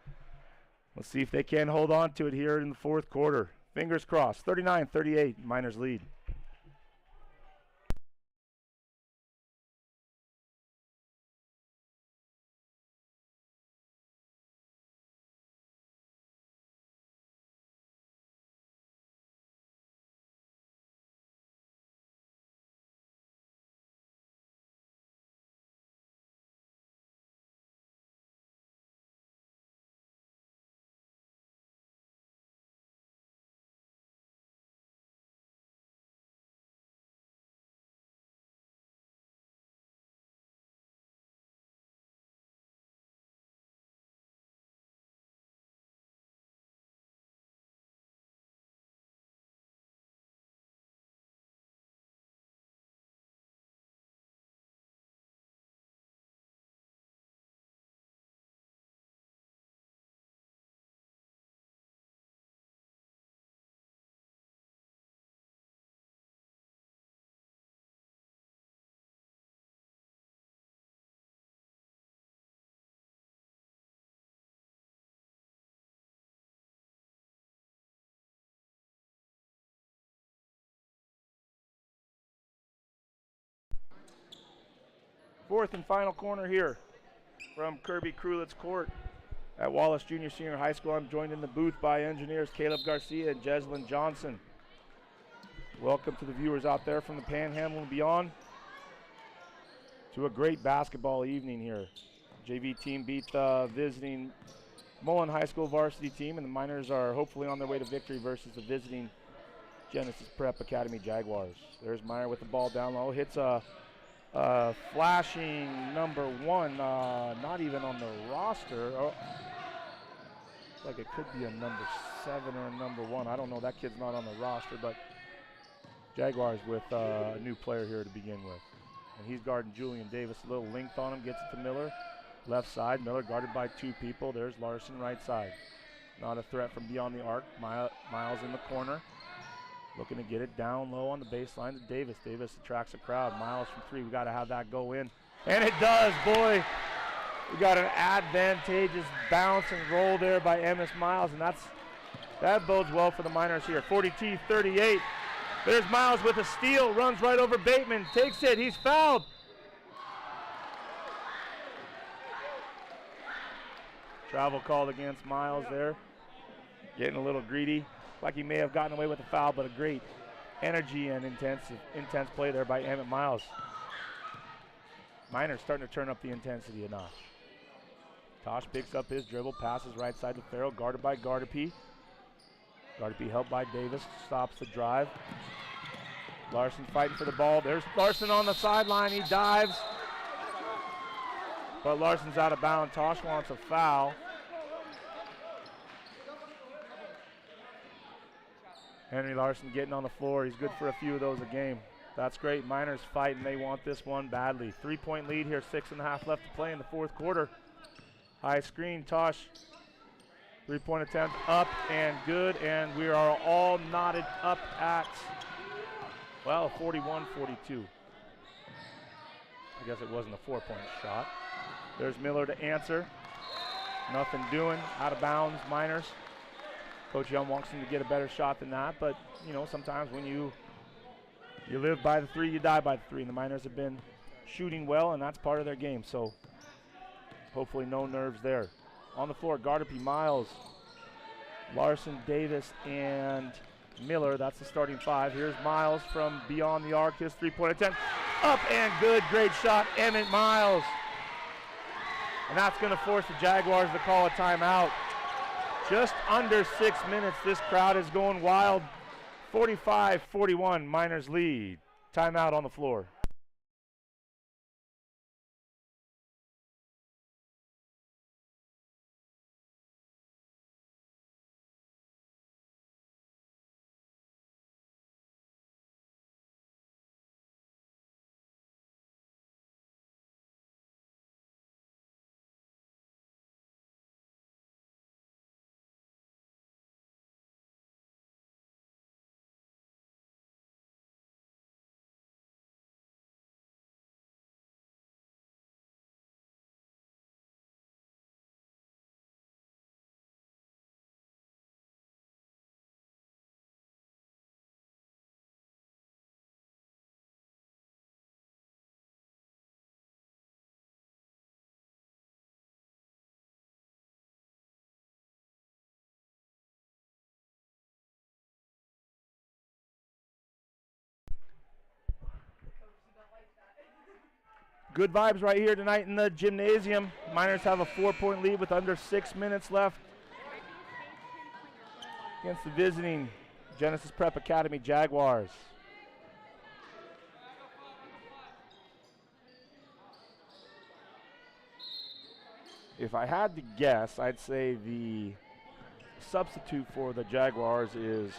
[SPEAKER 3] Let's see if they can hold on to it here in the fourth quarter. Fingers crossed. 39-38, Miners lead. Fourth and final corner here from Kirby Krulitz Court at Wallace Junior Senior High School. I'm joined in the booth by engineers Caleb Garcia and Jeslyn Johnson. Welcome to the viewers out there from the Panhandle and beyond to a great basketball evening here. JV team beat the visiting Mullen High School varsity team, and the Miners are hopefully on their way to victory versus the visiting Genesis Prep Academy Jaguars. There's Meyer with the ball down low, hits a flashing number one, not even on the roster. Oh, like it could be a number 7 or a number 1. I don't know. That kid's not on the roster, but Jaguars with a new player here to begin with. And he's guarding Julian Davis. A little length on him, gets it to Miller. Left side, Miller guarded by 2 people. There's Larson right side. Not a threat from beyond the arc. Miles in the corner. Looking to get it down low on the baseline to Davis. Davis attracts a crowd. Miles from 3. We got to have that go in. And it does, boy. We got an advantageous bounce and roll there by Amos Miles, and that bodes well for the Miners here. 42-38. There's Miles with a steal, runs right over Bateman, takes it, he's fouled. Travel called against Miles there. Getting a little greedy. Like he may have gotten away with a foul, but a great energy and intense play there by Emmett Miles. Miners starting to turn up the intensity a notch. Tosh picks up his dribble, passes right side to Farrell, guarded by Gardapi. Gardapi helped by Davis, stops the drive. Larson fighting for the ball. There's Larson on the sideline. He dives. But Larson's out of bounds. Tosh wants a foul. Henry Larson getting on the floor. He's good for a few of those a game. That's great. Miners fighting. They want this one badly. 3-point lead here. 6.5 left to play in the fourth quarter. High screen. Tosh. 3-point attempt up and good. And we are all knotted up at, well, 41-42. I guess it wasn't a 4-point shot. There's Miller to answer. Nothing doing. Out of bounds. Miners. Coach Young wants him to get a better shot than that, but you know, sometimes when you live by the three, you die by the three, and the Miners have been shooting well, and that's part of their game, so hopefully no nerves there. On the floor, Gardapi, Miles, Larson, Davis, and Miller. That's the starting five. Here's Miles from beyond the arc. His 3-point attempt. Up and good. Great shot, Emmett Miles. And that's going to force the Jaguars to call a timeout. Just under 6 minutes. This crowd is going wild. 45-41, Miners lead. Timeout on the floor. Good vibes right here tonight in the gymnasium. Miners have a 4-point lead with under 6 minutes left against the visiting Genesis Prep Academy Jaguars. If I had to guess, I'd say the substitute for the Jaguars is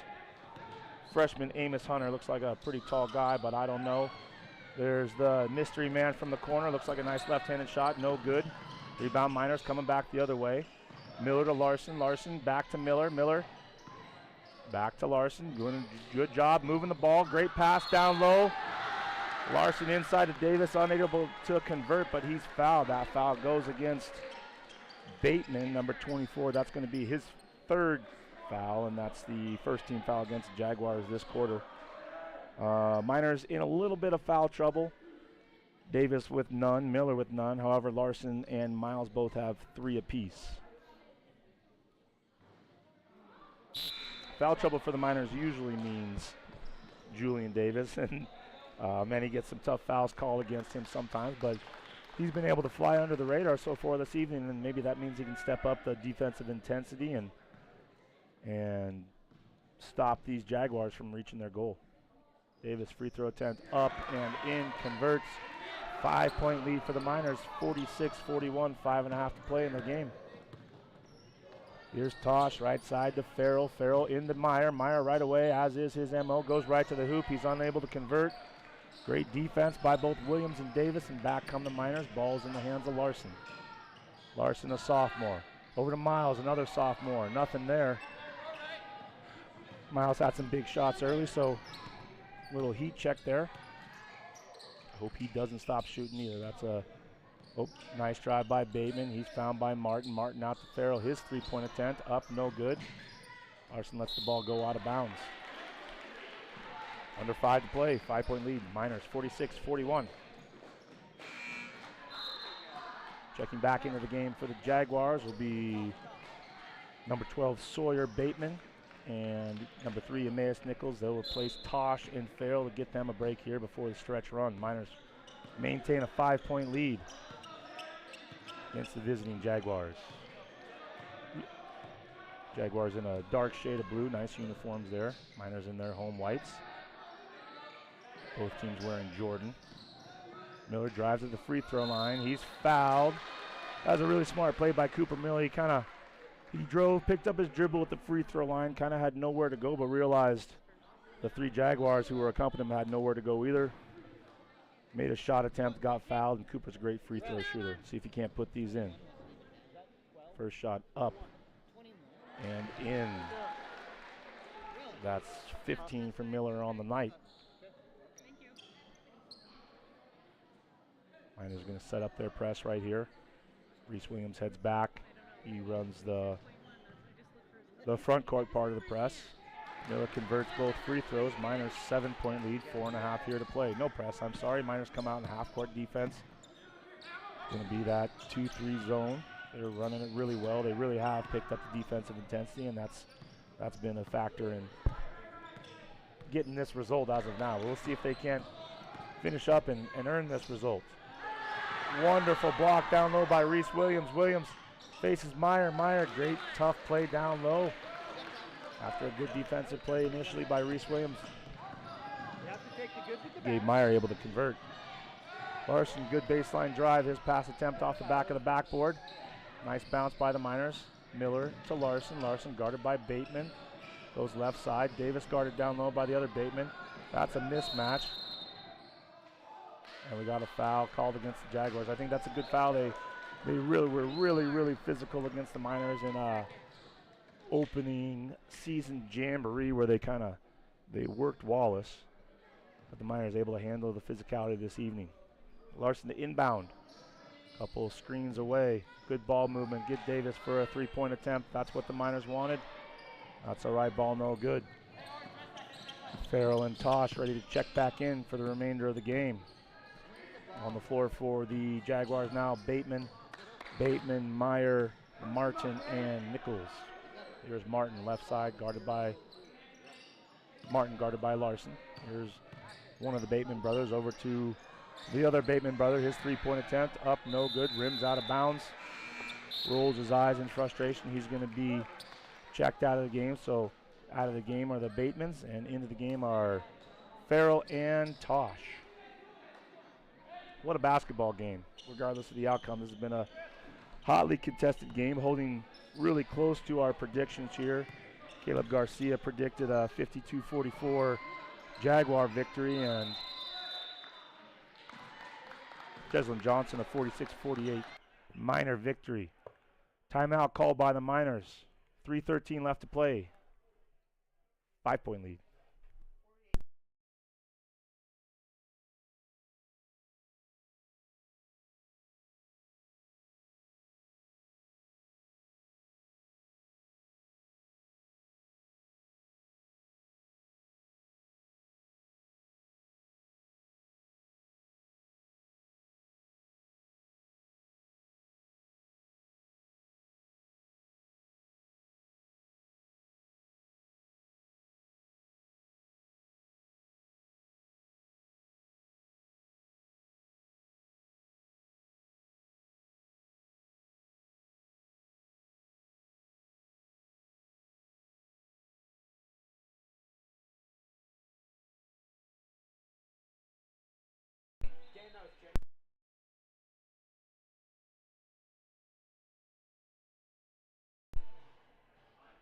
[SPEAKER 3] freshman Amos Hunter. Looks like a pretty tall guy, but I don't know. There's the mystery man from the corner. Looks like a nice left-handed shot. No good. Rebound, Miners coming back the other way. Miller to Larson. Larson back to Miller. Miller back to Larson. Doing a good job moving the ball. Great pass down low. Larson inside to Davis. Unable to convert, but he's fouled. That foul goes against Bateman, number 24. That's going to be his third foul, and that's the first team foul against the Jaguars this quarter. Miners in a little bit of foul trouble. Davis with none, Miller with none. However, Larson and Miles both have 3 apiece. Foul trouble for the Miners usually means Julian Davis, and he gets some tough fouls called against him sometimes, but he's been able to fly under the radar so far this evening, and maybe that means he can step up the defensive intensity and stop these Jaguars from reaching their goal. Davis free throw attempt up and in, converts. 5-point lead for the Miners, 46-41, 5.5 to play in the game. Here's Tosh, right side to Farrell. Farrell into Meyer. Meyer right away, as is his MO, goes right to the hoop. He's unable to convert. Great defense by both Williams and Davis, and back come the Miners. Ball's in the hands of Larson. Larson, a sophomore. Over to Miles, another sophomore. Nothing there. Miles had some big shots early, so little heat check there. Hope he doesn't stop shooting either. That's a nice drive by Bateman. He's found by Martin. Martin out to Farrell. His 3-point attempt up, no good. Larson lets the ball go out of bounds. Under 5 to play. 5-point lead. Miners 46-41. Checking back into the game for the Jaguars will be number 12 Sawyer Bateman. And number 3, Emmaus Nichols. They'll replace Tosh and Farrell to get them a break here before the stretch run. Miners maintain a 5-point lead against the visiting Jaguars. Jaguars in a dark shade of blue. Nice uniforms there. Miners in their home whites. Both teams wearing Jordan. Miller drives at the free throw line. He's fouled. That was a really smart play by Cooper Miller. He drove, picked up his dribble at the free throw line, kind of had nowhere to go, but realized the 3 Jaguars who were accompanying him had nowhere to go either. Made a shot attempt, got fouled, and Cooper's a great free throw shooter. See if he can't put these in. First shot up and in. That's 15 for Miller on the night. Miners going to set up their press right here. Reese Williams heads back. He runs the front court part of the press. Miller converts both free throws. Miners 7-point lead, 4.5 here to play. No press, I'm sorry. Miners come out in half-court defense. It's going to be that 2-3 zone. They're running it really well. They really have picked up the defensive intensity, and that's been a factor in getting this result as of now. We'll see if they can't finish up and earn this result. Wonderful block down low by Reese Williams. Williams faces Meyer. Meyer, great tough play down low. After a good defensive play initially by Reese Williams. Gabe Meyer able to convert. Larson, good baseline drive. His pass attempt off the back of the backboard. Nice bounce by the Miners. Miller to Larson. Larson guarded by Bateman. Goes left side. Davis guarded down low by the other Bateman. That's a mismatch. And we got a foul called against the Jaguars. I think that's a good foul. They really were really physical against the Miners in a opening season jamboree where they worked Wallace. But the Miners able to handle the physicality this evening. Larson to inbound. Couple screens away. Good ball movement. Get Davis for a 3-point attempt. That's what the Miners wanted. That's all right. Ball no good. Farrell and Tosh ready to check back in for the remainder of the game. On the floor for the Jaguars now, Bateman, Meyer, Martin, and Nichols. Here's Martin, left side, guarded by Larson. Here's one of the Bateman brothers over to the other Bateman brother. His 3-point attempt, up, no good, rims out of bounds. Rolls his eyes in frustration. He's going to be checked out of the game. So out of the game are the Batemans, and into the game are Farrell and Tosh. What a basketball game, regardless of the outcome. This has been a hotly contested game, holding really close to our predictions here. Caleb Garcia predicted a 52-44 Jaguar victory, and Jeslyn Johnson a 46-48 Miner victory. Timeout called by the Miners. 3:13 left to play. 5-point lead.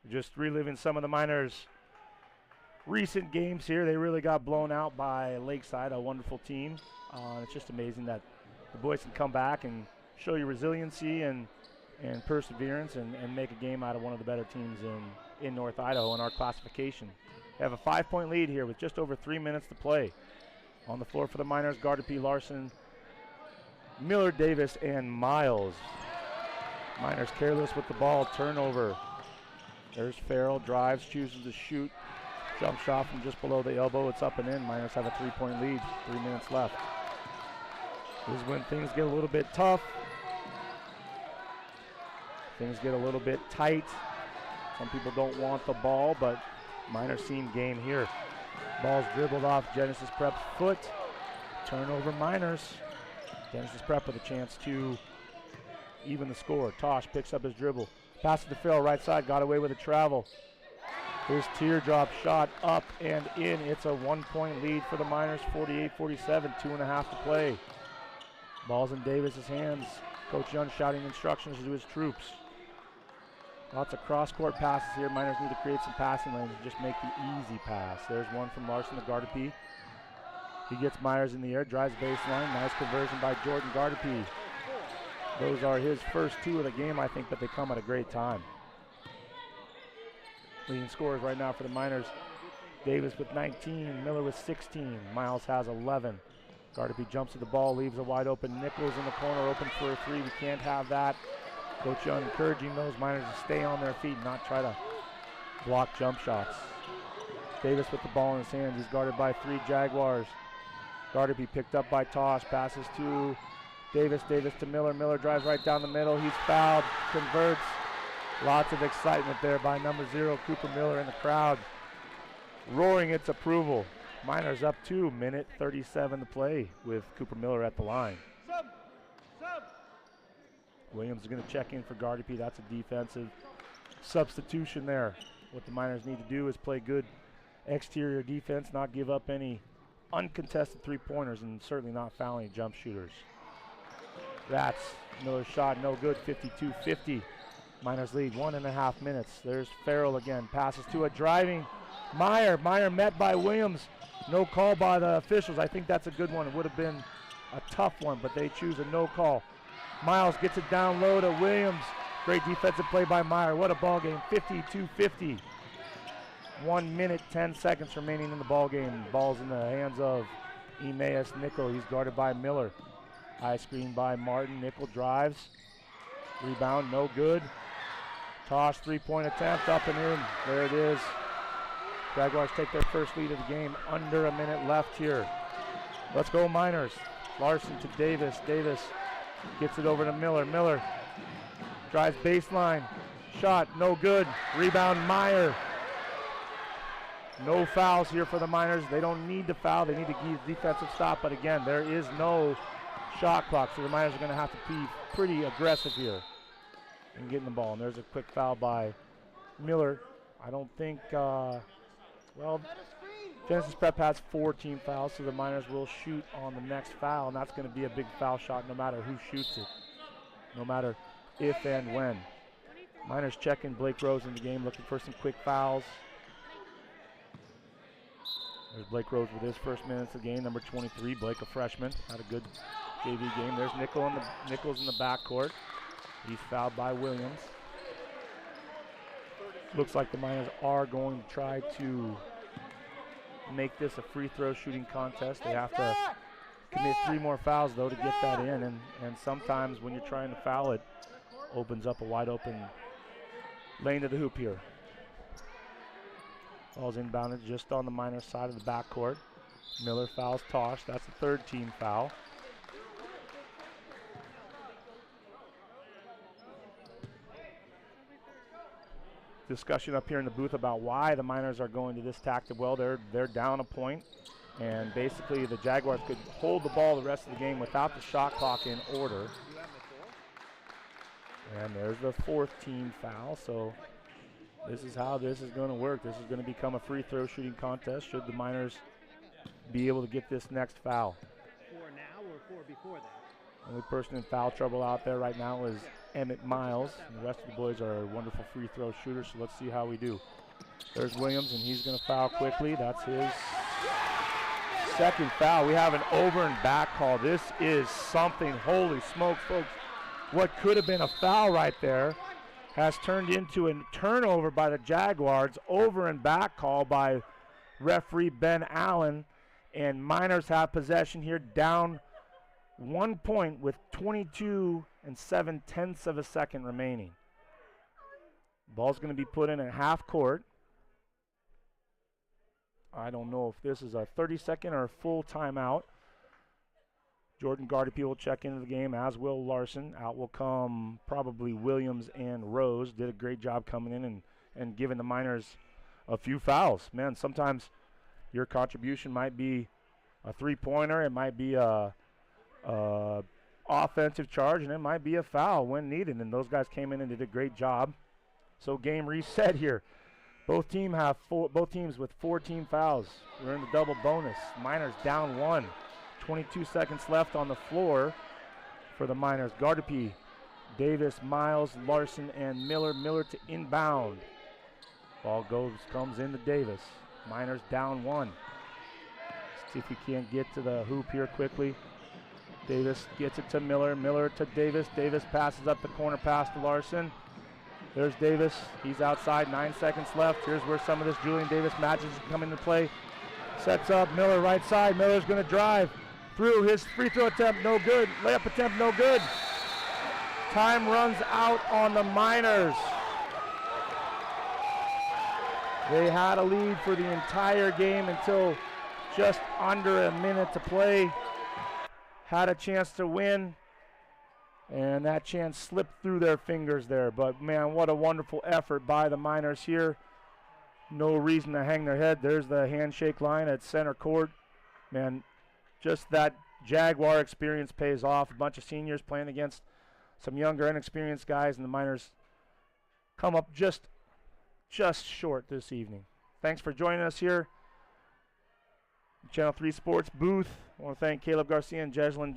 [SPEAKER 3] Just reliving some of the Miners' recent games here. They really got blown out by Lakeside, a wonderful team. It's just amazing that the boys can come back and show you resiliency and perseverance and make a game out of one of the better teams in North Idaho in our classification. They have a 5-point lead here with just over 3 minutes to play. On the floor for the Miners, guarded P. Larson, Miller, Davis, and Miles. Miners careless with the ball, turnover. There's Farrell, drives, chooses to shoot. Jump shot from just below the elbow. It's up and in. Miners have a 3-point lead. 3 minutes left. This is when things get a little bit tough. Things get a little bit tight. Some people don't want the ball, but Miners seem game here. Ball's dribbled off Genesis Prep's foot. Turnover Miners. Genesis Prep with a chance to even the score. Tosh picks up his dribble. Passes to Farrell, right side, got away with a travel. His teardrop shot up and in. It's a 1-point lead for the Miners, 48-47, 2.5 to play. Ball's in Davis's hands. Coach Young shouting instructions to his troops. Lots of cross-court passes here. Miners need to create some passing lanes and just make the easy pass. There's one from Larson to Gardapi. He gets Myers in the air, drives baseline. Nice conversion by Jordan Gardapi. Those are his first 2 of the game, I think, but they come at a great time. Leading scorers right now for the Miners. Davis with 19, Miller with 16. Miles has 11. Gardapi jumps to the ball, leaves a wide open. Nichols in the corner, open for a 3. We can't have that. Coach Young encouraging those Miners to stay on their feet and not try to block jump shots. Davis with the ball in his hands. He's guarded by 3 Jaguars. Gardapi picked up by Tosh. Passes to Davis. Davis to Miller. Miller drives right down the middle. He's fouled. Converts. Lots of excitement there by number 0, Cooper Miller, in the crowd roaring its approval. Miners up 2, minute 37 to play with Cooper Miller at the line.
[SPEAKER 2] Sub.
[SPEAKER 3] Williams is going to check in for Gardapi. That's a defensive substitution there. What the Miners need to do is play good exterior defense, not give up any uncontested 3-pointers, and certainly not foul any jump shooters. That's Miller's shot, no good, 52-50. Miners lead 1.5 minutes. There's Farrell again. Passes to a driving Meyer. Meyer met by Williams. No call by the officials. I think that's a good one. It would have been a tough one, but they choose a no call. Miles gets it down low to Williams. Great defensive play by Meyer. What a ball game. 52-50. 1 minute, 10 seconds remaining in the ball game. Ball's in the hands of Emmaus Nickel. He's guarded by Miller. High screen by Martin. Nickel drives. Rebound, no good. Tosh 3-point attempt, up and in. There it is. Jaguars take their first lead of the game. Under a minute left here. Let's go Miners. Larson to Davis. Davis gets it over to Miller. Miller drives baseline. Shot, no good. Rebound, Meyer. No fouls here for the Miners. They don't need to foul. They need to give defensive stop. But again, there is no shot clock, so the Miners are going to have to be pretty aggressive here and getting the ball. And there's a quick foul by Miller. I don't think, Genesis Prep has 4 team fouls, so the Miners will shoot on the next foul, and that's going to be a big foul shot no matter who shoots it, no matter if and when. Miners checking Blake Rose in the game, looking for some quick fouls. There's Blake Rose with his first minutes of the game, number 23. Blake, a freshman, had a good JV game. There's Nichols in the backcourt. He's fouled by Williams. Looks like the Miners are going to try to make this a free throw shooting contest. They have to commit 3 more fouls, though, to get that in. And sometimes when you're trying to foul, it opens up a wide open lane to the hoop here. Ball's inbounded just on the Miners side of the backcourt. Miller fouls Tosh. That's the 3rd team foul. Discussion up here in the booth about why the Miners are going to this tactic. Well, they're down a point, and basically the Jaguars could hold the ball the rest of the game without the shot clock in order. And there's the 4th team foul, so this is how this is going to work. This is going to become a free throw shooting contest should the Miners be able to get this next foul.
[SPEAKER 4] 4 now or 4 before that?
[SPEAKER 3] Only person in foul trouble out there right now is Emmett Miles. And the rest of the boys are wonderful free throw shooters, so let's see how we do. There's Williams, and he's going to foul quickly. That's his 2nd foul. We have an over and back call. This is something. Holy smokes, folks. What could have been a foul right there has turned into a turnover by the Jaguars. Over and back call by referee Ben Allen, and Miners have possession here, down 1 point with 22 7/10 of a second remaining. Ball's going to be put in at half court. I don't know if this is a 30-second or a full timeout. Jordan Gardapi will check into the game, as will Larson. Out will come probably Williams and Rose. Did a great job coming in and giving the Miners a few fouls. Man, sometimes your contribution might be a 3-pointer. It might be a offensive charge, and it might be a foul when needed. And those guys came in and did a great job. So game reset here. Both teams with 4 team fouls. We're in the double bonus. Miners down 1. 22 seconds left on the floor for the Miners. Gardapi, Davis, Miles, Larson, and Miller. Miller to inbound. Ball comes into Davis. Miners down 1. See if we can't get to the hoop here quickly. Davis gets it to Miller. Miller to Davis. Davis passes up the corner pass to Larson. There's Davis. He's outside. 9 seconds left. Here's where some of this Julian Davis matches come into play. Sets up Miller right side. Miller's going to drive through. His free throw attempt, no good. Layup attempt, no good. Time runs out on the Miners. They had a lead for the entire game until just under a minute to play. Had a chance to win, and that chance slipped through their fingers there. But man, what a wonderful effort by the Miners here. No reason to hang their head. There's the handshake line at center court. Man, just that Jaguar experience pays off. A bunch of seniors playing against some younger, inexperienced guys, and the Miners come up just short this evening. Thanks for joining us here. Channel 3 Sports booth. I want to thank Caleb Garcia and Jeslyn